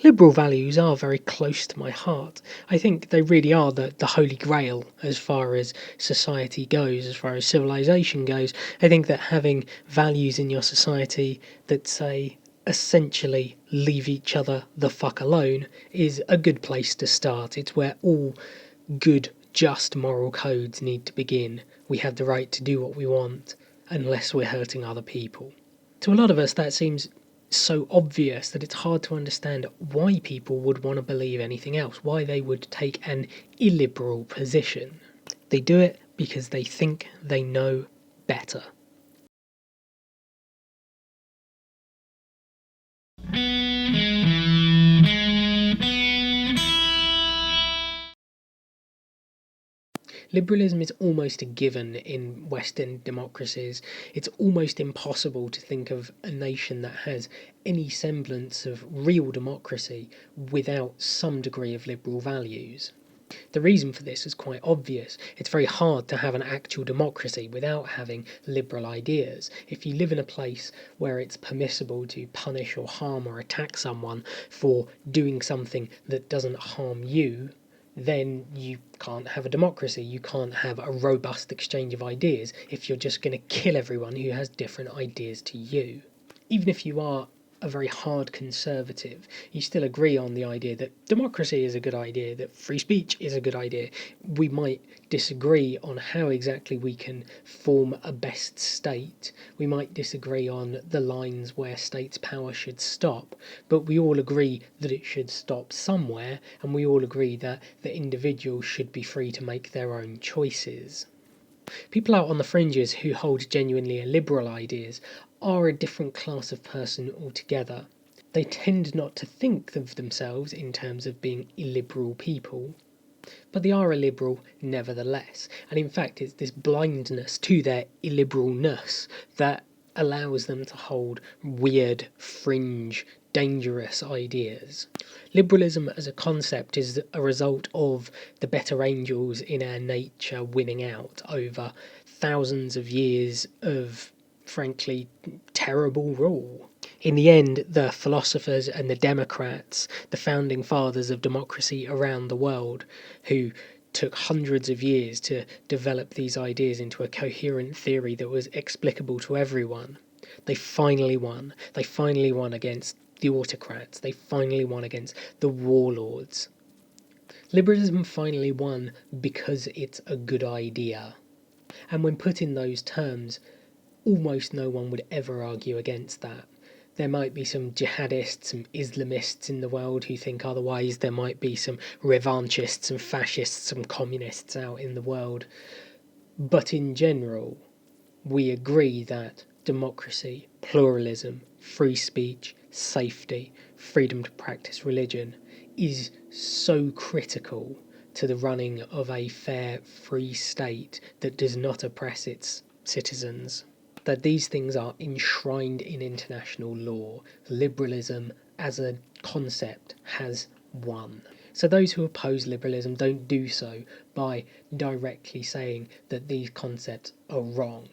Liberal values are very close to my heart. I think they really are the holy grail as far as society goes, as far as civilization goes. I think that having values in your society that say essentially leave each other the fuck alone is a good place to start. It's where all good, just moral codes need to begin. We have the right to do what we want unless we're hurting other people. To a lot of us, that seems so obvious that it's hard to understand why people would want to believe anything else, why they would take an illiberal position. They do it because they think they know better. Liberalism is almost a given in Western democracies. It's almost impossible to think of a nation that has any semblance of real democracy without some degree of liberal values. The reason for this is quite obvious. It's very hard to have an actual democracy without having liberal ideas. If you live in a place where it's permissible to punish or harm or attack someone for doing something that doesn't harm you, then you can't have a democracy. You can't have a robust exchange of ideas if you're just going to kill everyone who has different ideas to you. Even if you are a very hard conservative, you still agree on the idea that democracy is a good idea, that free speech is a good idea. We might disagree on how exactly we can form a best state. We might disagree on the lines where states' power should stop, but we all agree that it should stop somewhere, and we all agree that the individuals should be free to make their own choices. People out on the fringes who hold genuinely illiberal ideas are a different class of person altogether. They tend not to think of themselves in terms of being illiberal people, but they are illiberal nevertheless. And in fact, it's this blindness to their illiberalness that allows them to hold weird, fringe, dangerous ideas. Liberalism as a concept is a result of the better angels in our nature winning out over thousands of years of, frankly, terrible rule. In the end, the philosophers and the democrats, the founding fathers of democracy around the world, who took hundreds of years to develop these ideas into a coherent theory that was explicable to everyone, they finally won. They finally won against the autocrats. They finally won against the warlords. Liberalism finally won because it's a good idea. And when put in those terms, almost no one would ever argue against that. There might be some jihadists, some Islamists in the world who think otherwise. There might be some revanchists, some fascists, some communists out in the world. But in general, we agree that democracy, pluralism, free speech, safety, freedom to practice religion is so critical to the running of a fair, free state that does not oppress its citizens, that these things are enshrined in international law. Liberalism as a concept has won. So those who oppose liberalism don't do so by directly saying that these concepts are wrong.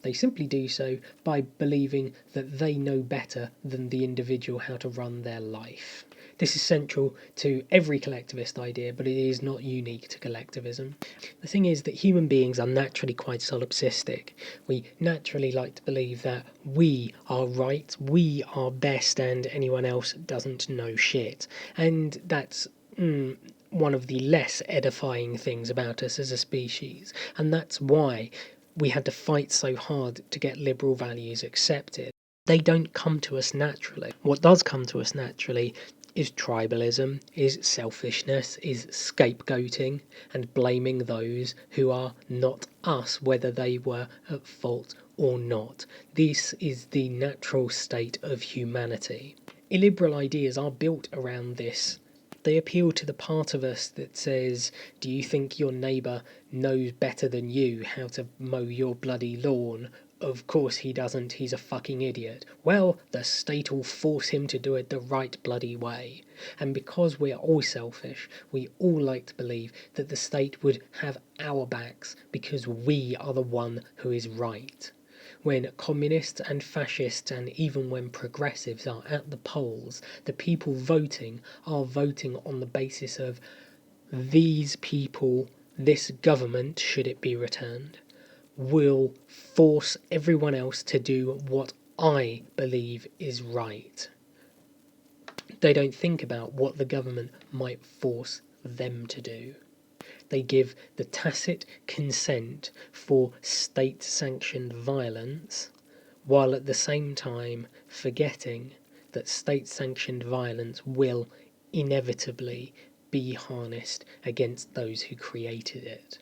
They simply do so by believing that they know better than the individual how to run their life. This is central to every collectivist idea, but it is not unique to collectivism. The thing is that human beings are naturally quite solipsistic. We naturally like to believe that we are right, we are best, and anyone else doesn't know shit. And that's one of the less edifying things about us as a species. And that's why we had to fight so hard to get liberal values accepted. They don't come to us naturally. What does come to us naturally is tribalism, is selfishness, is scapegoating, and blaming those who are not us, whether they were at fault or not. This is the natural state of humanity. Illiberal ideas are built around this. They appeal to the part of us that says, do you think your neighbour knows better than you how to mow your bloody lawn? Of course he doesn't, he's a fucking idiot. Well, the state will force him to do it the right bloody way. And because we're all selfish, we all like to believe that the state would have our backs because we are the one who is right. when communists and fascists and even when progressives are at the polls, the people voting are voting on the basis of these people, this government, should it be returned, will force everyone else to do what I believe is right. They don't think about what the government might force them to do. They give the tacit consent for state-sanctioned violence, while at the same time forgetting that state-sanctioned violence will inevitably be harnessed against those who created it.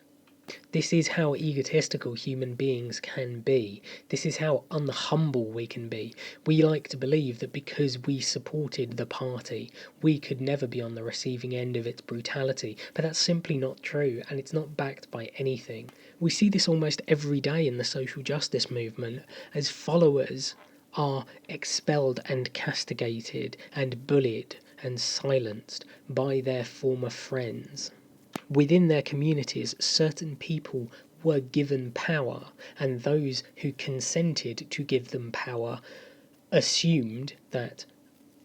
This is how egotistical human beings can be. This is how unhumble we can be. We like to believe that because we supported the party, we could never be on the receiving end of its brutality, but that's simply not true, and it's not backed by anything. We see this almost every day in the social justice movement, as followers are expelled and castigated and bullied and silenced by their former friends. Within their communities, certain people were given power, and those who consented to give them power assumed that,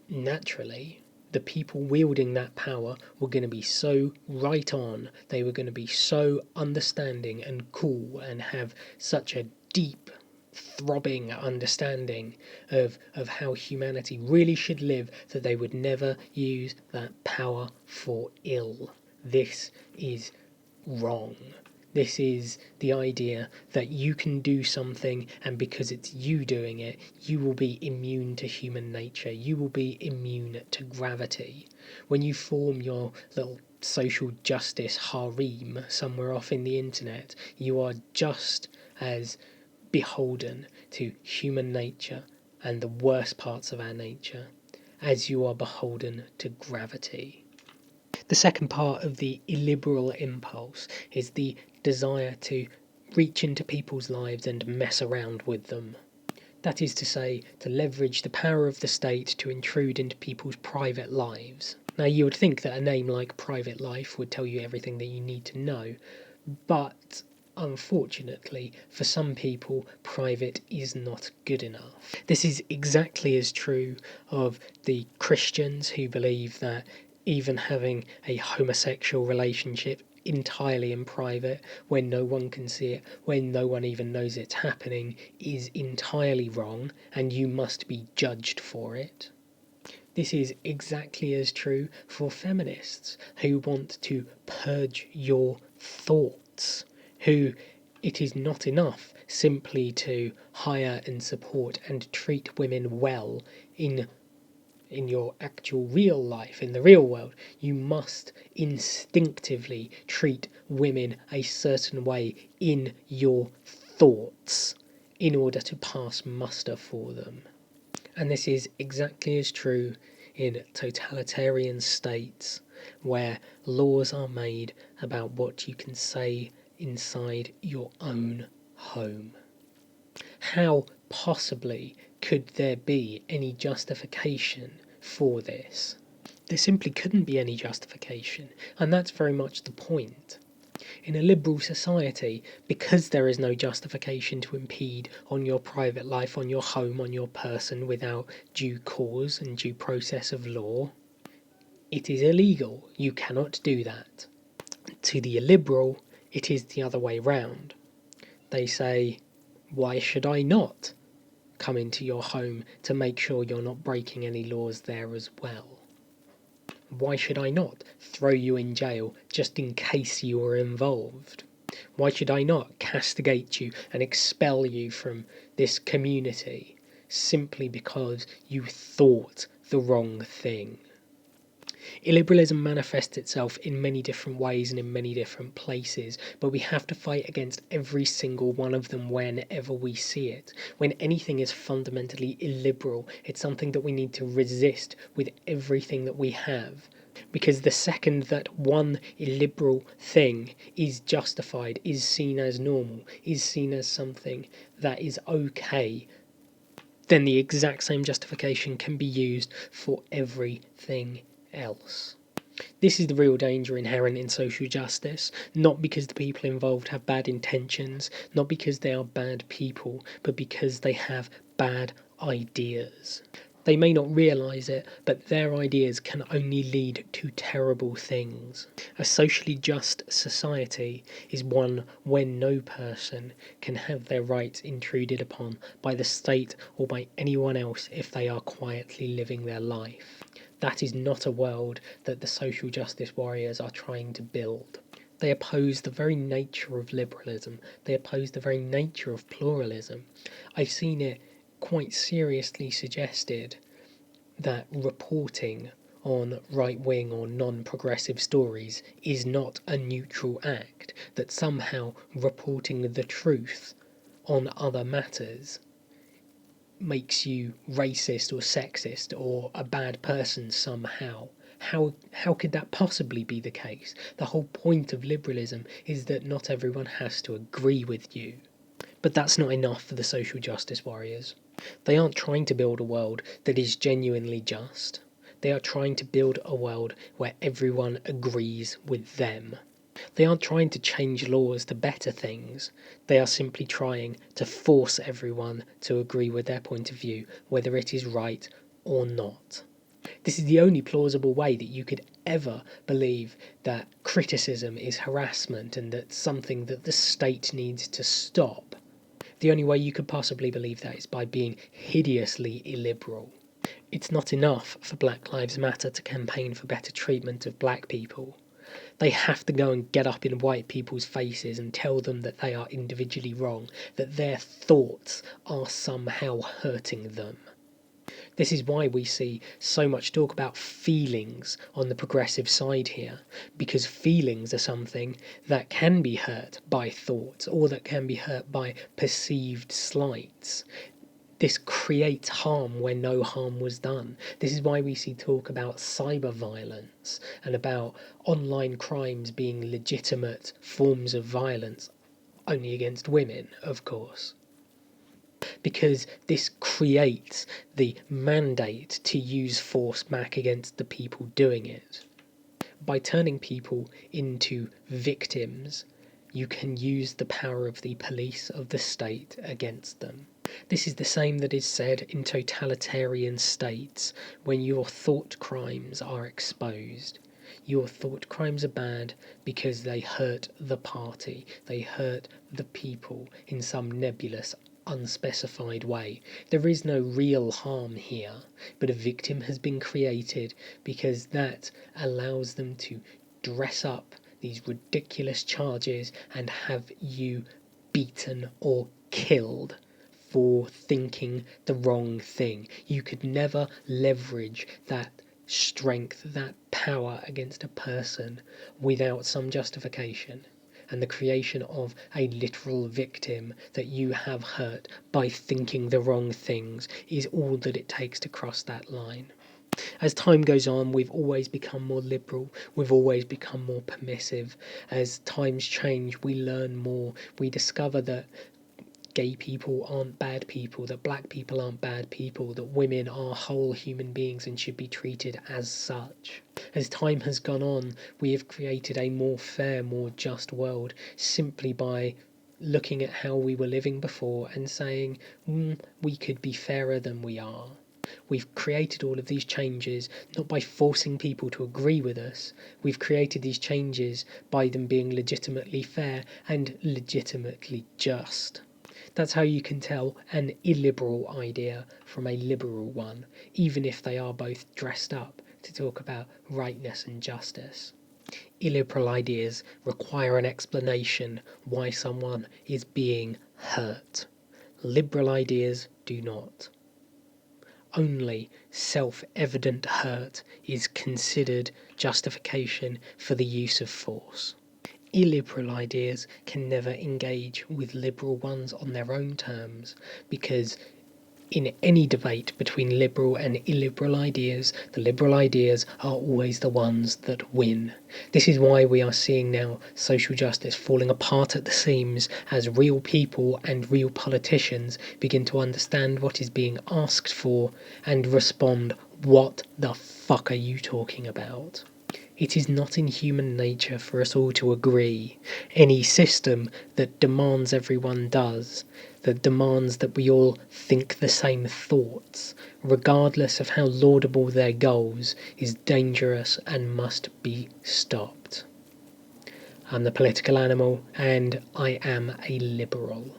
naturally, the people wielding that power were going to be so right on, they were going to be so understanding and cool and have such a deep, throbbing understanding of how humanity really should live that they would never use that power for ill. This is wrong. This is the idea that you can do something, and because it's you doing it, you will be immune to human nature. You will be immune to gravity. When you form your little social justice harem somewhere off in the internet, you are just as beholden to human nature and the worst parts of our nature as you are beholden to gravity. The second part of the illiberal impulse is the desire to reach into people's lives and mess around with them. That is to say, to leverage the power of the state to intrude into people's private lives. Now, you would think that a name like Private Life would tell you everything that you need to know, but unfortunately, for some people, private is not good enough. This is exactly as true of the Christians who believe that even having a homosexual relationship entirely in private, when no one can see it, when no one even knows it's happening, is entirely wrong, and you must be judged for it. This is exactly as true for feminists who want to purge your thoughts, who it is not enough simply to hire and support and treat women well in your actual real life, in the real world. You must instinctively treat women a certain way in your thoughts in order to pass muster for them. And this is exactly as true in totalitarian states where laws are made about what you can say inside your own home. How possibly could there be any justification for this? There simply couldn't be any justification, and that's very much the point. In a liberal society, because there is no justification to impede on your private life, on your home, on your person without due cause and due process of law, it is illegal. You cannot do that. To the illiberal, it is the other way round. They say, why should I not come into your home to make sure you're not breaking any laws there as well? Why should I not throw you in jail just in case you were involved? Why should I not castigate you and expel you from this community simply because you thought the wrong thing? Illiberalism manifests itself in many different ways and in many different places, but we have to fight against every single one of them whenever we see it. When anything is fundamentally illiberal, it's something that we need to resist with everything that we have. Because the second that one illiberal thing is justified, is seen as normal, is seen as something that is okay, then the exact same justification can be used for everything else. This is the real danger inherent in social justice, not because the people involved have bad intentions, not because they are bad people, but because they have bad ideas. They may not realise it, but their ideas can only lead to terrible things. A socially just society is one where no person can have their rights intruded upon by the state or by anyone else if they are quietly living their life. That is not a world that the social justice warriors are trying to build. They oppose the very nature of liberalism. They oppose the very nature of pluralism. I've seen it quite seriously suggested that reporting on right-wing or non-progressive stories is not a neutral act, that somehow reporting the truth on other matters makes you racist or sexist or a bad person somehow. How could that possibly be the case? The whole point of liberalism is that not everyone has to agree with you. But that's not enough for the social justice warriors. They aren't trying to build a world that is genuinely just. They are trying to build a world where everyone agrees with them. They aren't trying to change laws to better things. They are simply trying to force everyone to agree with their point of view, whether it is right or not. This is the only plausible way that you could ever believe that criticism is harassment and that something that the state needs to stop. The only way you could possibly believe that is by being hideously illiberal. It's not enough for Black Lives Matter to campaign for better treatment of black people. They have to go and get up in white people's faces and tell them that they are individually wrong, that their thoughts are somehow hurting them. This is why we see so much talk about feelings on the progressive side here, because feelings are something that can be hurt by thoughts or that can be hurt by perceived slights. This creates harm where no harm was done. This is why we see talk about cyber violence and about online crimes being legitimate forms of violence, only against women, of course. Because this creates the mandate to use force back against the people doing it. By turning people into victims, you can use the power of the police of the state against them. This is the same that is said in totalitarian states when your thought crimes are exposed. Your thought crimes are bad because they hurt the party, they hurt the people in some nebulous, unspecified way. There is no real harm here, but a victim has been created because that allows them to dress up these ridiculous charges and have you beaten or killed for thinking the wrong thing. You could never leverage that strength, that power against a person without some justification. And the creation of a literal victim that you have hurt by thinking the wrong things is all that it takes to cross that line. As time goes on, we've always become more liberal, we've always become more permissive. As times change, we learn more, we discover that gay people aren't bad people, that black people aren't bad people, that women are whole human beings and should be treated as such. As time has gone on, we have created a more fair, more just world simply by looking at how we were living before and saying, we could be fairer than we are. We've created all of these changes not by forcing people to agree with us. We've created these changes by them being legitimately fair and legitimately just. That's how you can tell an illiberal idea from a liberal one, even if they are both dressed up to talk about rightness and justice. Illiberal ideas require an explanation why someone is being hurt. Liberal ideas do not. Only self-evident hurt is considered justification for the use of force. Illiberal ideas can never engage with liberal ones on their own terms, because in any debate between liberal and illiberal ideas, the liberal ideas are always the ones that win. This is why we are seeing now social justice falling apart at the seams as real people and real politicians begin to understand what is being asked for and respond, "What the fuck are you talking about?" It is not in human nature for us all to agree. Any system that demands everyone does, that demands that we all think the same thoughts, regardless of how laudable their goals, is dangerous and must be stopped. I'm the political animal, and I am a liberal.